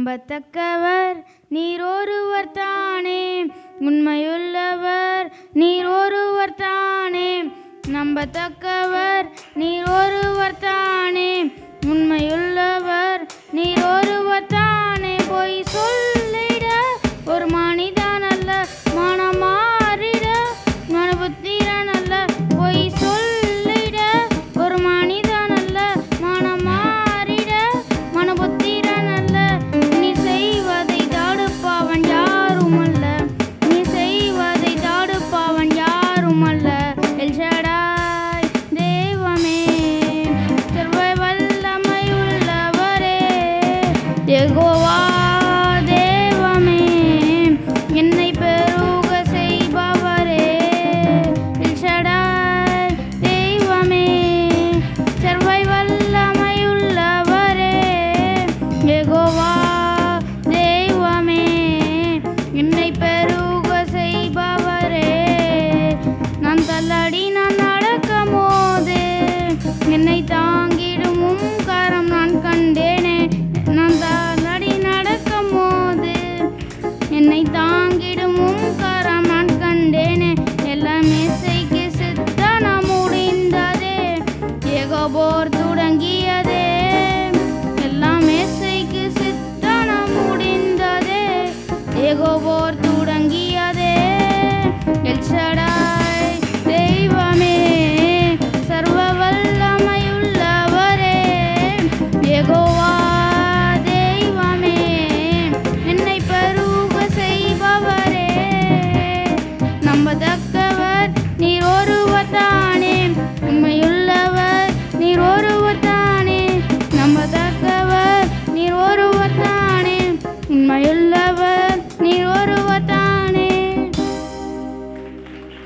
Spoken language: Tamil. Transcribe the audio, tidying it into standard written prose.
நம்பத்தக்கவர் நீர் ஒருவர் தானே, உண்மையுள்ளவர் நீர் ஒருவர் தானே. நம்பத்தக்கவர் நீர் ஒருவர் தானே, உண்மையுள்ளவர் நீர் ஒருவர் தானே. பொய் சொல்லிட ஒரு மனிதன் அல்ல, மனம் மாறிட மனபுத்திரன் அல்ல. பொய் சொல்லிட ஒரு மனிதன் அல்ல, மனம் மாறிட மனபுத்திரன் அல்ல. நீ செய்வதை தடுப்பவன் யாரும் அல்ல, நீ செய்வதை தடுப்பவன் யாரும் அல்ல. எல்ஷடாய் தெய்வமே, சர்வ வல்லமை உள்ளவரே, யெகோவா